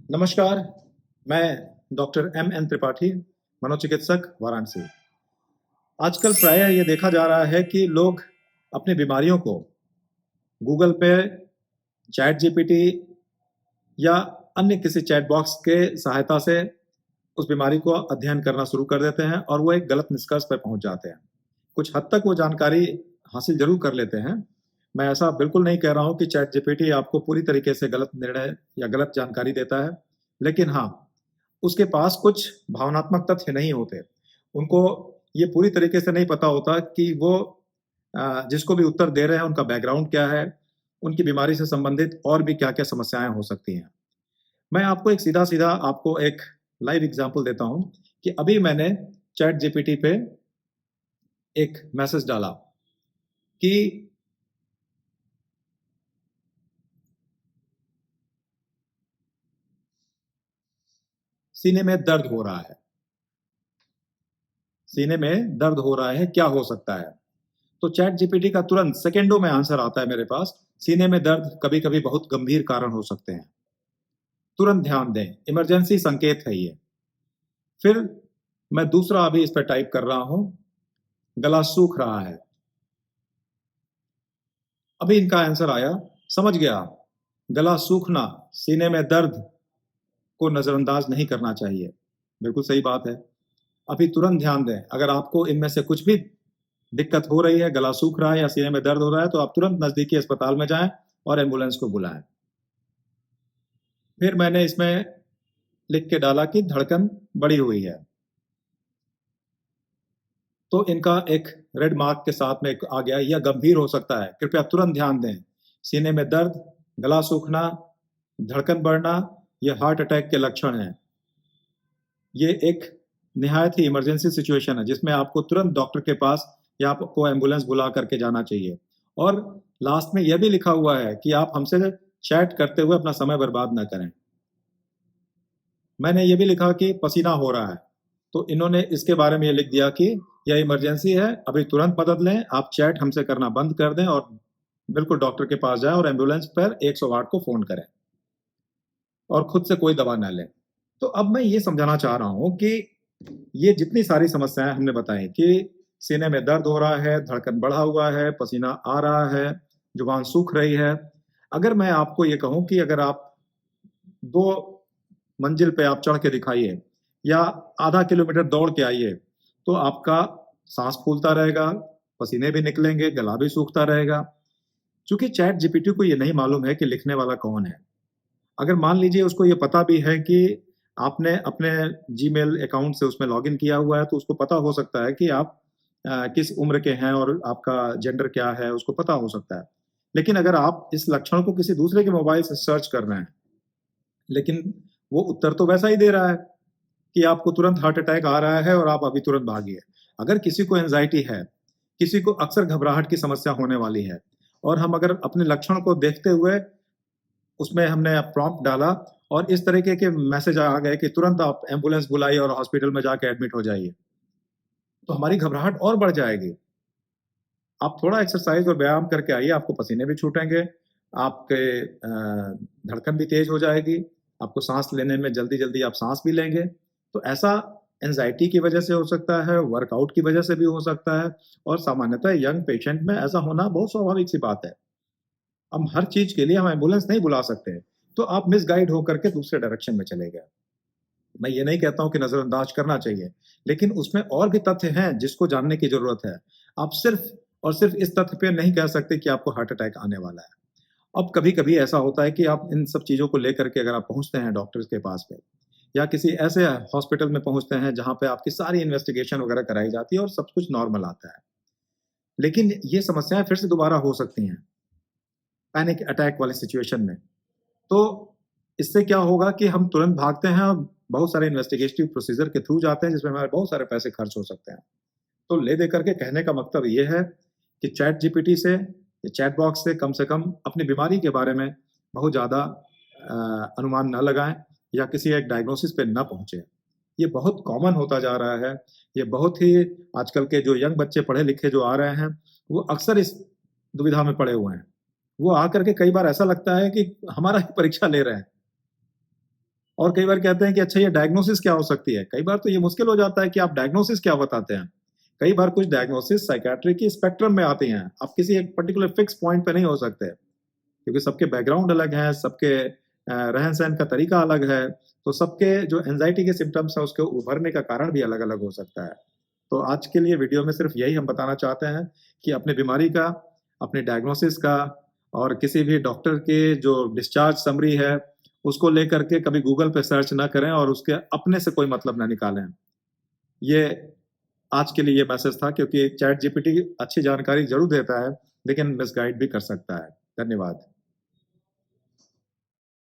नमस्कार, मैं doctor M.N.. Tripathi, मनोचिकित्सक, वाराणसी। आजकल प्रायः ये देखा जा रहा है कि लोग अपनी बीमारियों को गूगल पे, चैट जीपीटी या अन्य किसी चैट बॉक्स के सहायता से उस बीमारी को अध्ययन करना शुरू कर देते हैं और वो एक गलत निष्कर्ष पे पहुँच जाते हैं। कुछ हद तक वो जानकारी हासिल ज़रूर कर लेते हैं। मैं ऐसा बिल्कुल नहीं कह रहा हूँ कि चैट जीपीटी आपको पूरी तरीके से गलत निर्णय या गलत जानकारी देता है। लेकिन हाँ, उसके पास कुछ भावनात्मक तथ्य नहीं होते। उनको ये पूरी तरीके से नहीं पता होता कि वो जिसको भी उत्तर दे रहे हैं उनका बैकग्राउंड क्या है, उनकी बीमारी से संबंधित और भी क्या-क्या समस्याएँ हो सकती हैं। मैं आपको एक सीधा-सीधा आपको एक लाइव एग्ज़ाम्पल देता हूँ कि अभी मैंने चैट जीपीटी पे एक मैसेज डाला कि सीने में दर्द हो रहा है। सीने में दर्द हो रहा है, क्या हो सकता है? तो चैट जीपीटी का तुरंत सेकंडों में आंसर आता है मेरे पास। सीने में दर्द कभी-कभी बहुत गंभीर कारण हो सकते हैं। तुरंत ध्यान दें, इमरजेंसी संकेत है ये। फिर मैं दूसरा अभी इस पे टाइप कर रहा हूँ, गला सूख रहा है। अभी इनका आंसर आया, समझ गया, गला सूखना, सीने में दर्द को नज़रअंदाज नहीं करना चाहिए। बिल्कुल सही बात है। अभी तुरंत ध्यान दें, अगर आपको इनमें से कुछ भी दिक्कत हो रही है, गला सूख रहा है या सीने में दर्द हो रहा है, तो आप तुरंत नज़दीकी अस्पताल में जाएँ और एम्बुलेंस को बुलाएँ। फिर मैंने इसमें लिख के डाला कि धड़कन बढ़ी हुई है। तो इनका एक रेड मार्क के साथ में एक आ गया, यह गंभीर हो सकता है, कृपया तुरंत ध्यान दें। सीने में दर्द, गला सूखना, धड़कन बढ़ना, ये हार्ट अटैक के लक्षण हैं। ये एक निहायत ही इमरजेंसी सिचुएशन है, जिसमें आपको तुरंत डॉक्टर के पास या आपको एम्बुलेंस बुला करके जाना चाहिए। और लास्ट में यह भी लिखा हुआ है कि आप हमसे चैट करते हुए अपना समय बर्बाद ना करें। मैंने ये भी लिखा कि पसीना हो रहा है, तो इन्होंने इसके बारे में ये लिख दिया कि यह इमरजेंसी है, अभी तुरंत मदद लें, आप चैट हमसे करना बंद कर दें और बिल्कुल डॉक्टर के पास जाएँ और एम्बुलेंस पर 108 को फ़ोन करें और खुद से कोई दवा ना लें। तो अब मैं ये समझाना चाह रहा हूँ कि ये जितनी सारी समस्याएँ हमने बताई कि सीने में दर्द हो रहा है, धड़कन बढ़ा हुआ है, पसीना आ रहा है, जुबान सूख रही है। अगर मैं आपको ये कहूँ कि अगर आप 2 मंजिल पे आप चढ़ के दिखाइए या आधा किलोमीटर दौड़ के आइए, तो आपका साँस फूलता रहेगा, पसीने भी निकलेंगे, गला भी सूखता रहेगा। चूँकि चैट जीपीटी को ये नहीं मालूम है कि लिखने वाला कौन है। अगर मान लीजिए उसको ये पता भी है कि आपने अपने जीमेल अकाउंट से उसमें लॉगिन किया हुआ है, तो उसको पता हो सकता है कि आप किस उम्र के हैं और आपका जेंडर क्या है, उसको पता हो सकता है। लेकिन अगर आप इस लक्षण को किसी दूसरे के मोबाइल से सर्च कर रहे हैं, लेकिन वो उत्तर तो वैसा ही दे रहा है कि आपको तुरंत हार्ट अटैक आ रहा है और आप अभी तुरंत भागिए। अगर किसी को एंग्ज़ायटी है, किसी को अक्सर घबराहट की समस्या होने वाली है और हम अगर अपने लक्षण को देखते हुए उसमें हमने प्रॉम्प्ट डाला और इस तरीके के मैसेज आ गए कि तुरंत आप एम्बुलेंस बुलाइए और हॉस्पिटल में जाके एडमिट हो जाइए, तो हमारी घबराहट और बढ़ जाएगी। आप थोड़ा एक्सरसाइज़ और व्यायाम करके आइए, आपको पसीने भी छूटेंगे, आपके धड़कन भी तेज़ हो जाएगी, आपको साँस लेने में जल्दी-जल्दी आप साँस भी लेंगे। तो ऐसा एंग्ज़ायटी की वजह से हो सकता है, वर्कआउट की वजह से भी हो सकता है और सामान्यतः यंग पेशेंट में ऐसा होना बहुत स्वाभाविक सी बात है। हम हर चीज़ के लिए हम एम्बुलेंस नहीं बुला सकते, तो आप मिसगाइड होकर के दूसरे डायरेक्शन में चले गए। मैं ये नहीं कहता हूँ कि नज़रअंदाज करना चाहिए, लेकिन उसमें और भी तथ्य हैं जिसको जानने की ज़रूरत है। आप सिर्फ़ और सिर्फ़ इस तथ्य पे नहीं कह सकते कि आपको हार्ट अटैक आने वाला है। अब कभी-कभी ऐसा होता है कि आप इन सब चीज़ों को लेकर के अगर आप पहुँचते हैं डॉक्टर्स के पास में या किसी ऐसे हॉस्पिटल में पहुँचते हैं जहाँ पे आपकी सारी इन्वेस्टिगेशन वगैरह कराई जाती है और सब कुछ नॉर्मल आता है। लेकिन ये समस्याएँ फिर से दोबारा हो सकती हैं, पैनिक अटैक वाली सिचुएशन में। तो इससे क्या होगा कि हम तुरंत भागते हैं और बहुत सारे इन्वेस्टिगेटिव प्रोसीजर के थ्रू जाते हैं जिसमें हमारे बहुत सारे पैसे खर्च हो सकते हैं। तो ले दे करके कहने का मतलब ये है कि चैट जीपीटी से या चैट बॉक्स से कम अपनी बीमारी के बारे में बहुत ज़्यादा अनुमान ना लगाएँ या किसी एक डायग्नोसिस पे ना पहुँचे। ये बहुत कॉमन होता जा रहा है। ये बहुत ही आजकल के जो यंग बच्चे पढ़े-लिखे जो आ रहे हैं, वो अक्सर इस दुविधा में पड़े हुए हैं। वो आकर के कई बार ऐसा लगता है कि हमारा ही परीक्षा ले रहे हैं। और कई बार कहते हैं कि अच्छा ये डायग्नोसिस क्या हो सकती है? कई बार तो ये मुश्किल हो जाता है कि आप डायग्नोसिस क्या बताते हैं? कई बार कुछ डायग्नोसिस साइकियाट्री की स्पेक्ट्रम में आती हैं। आप किसी एक पर्टिकुलर फिक्स पॉइंट पे नहीं हो सकते, क्योंकि सबके बैकग्राउंड अलग हैं, सबके रहन-सहन का तरीका अलग है, तो सबके जो एंग्ज़ायटी के सिम्पटम्स हैं, उसके उभरने का कारण भी अलग-अलग हो सकता है। तो आज के लिए वीडियो में सिर्फ यही हम बताना चाहते हैं कि अपनी बीमारी का, अपने डायग्नोसिस का और किसी भी डॉक्टर के जो डिस्चार्ज समरी है, उसको लेकर के कभी गूगल पे सर्च ना करें और उसके अपने से कोई मतलब ना निकालें। ये आज के लिए ये मैसेज था, क्योंकि चैट जीपीटी अच्छी जानकारी ज़रूर देता है, लेकिन मिसगाइड भी कर सकता है। धन्यवाद।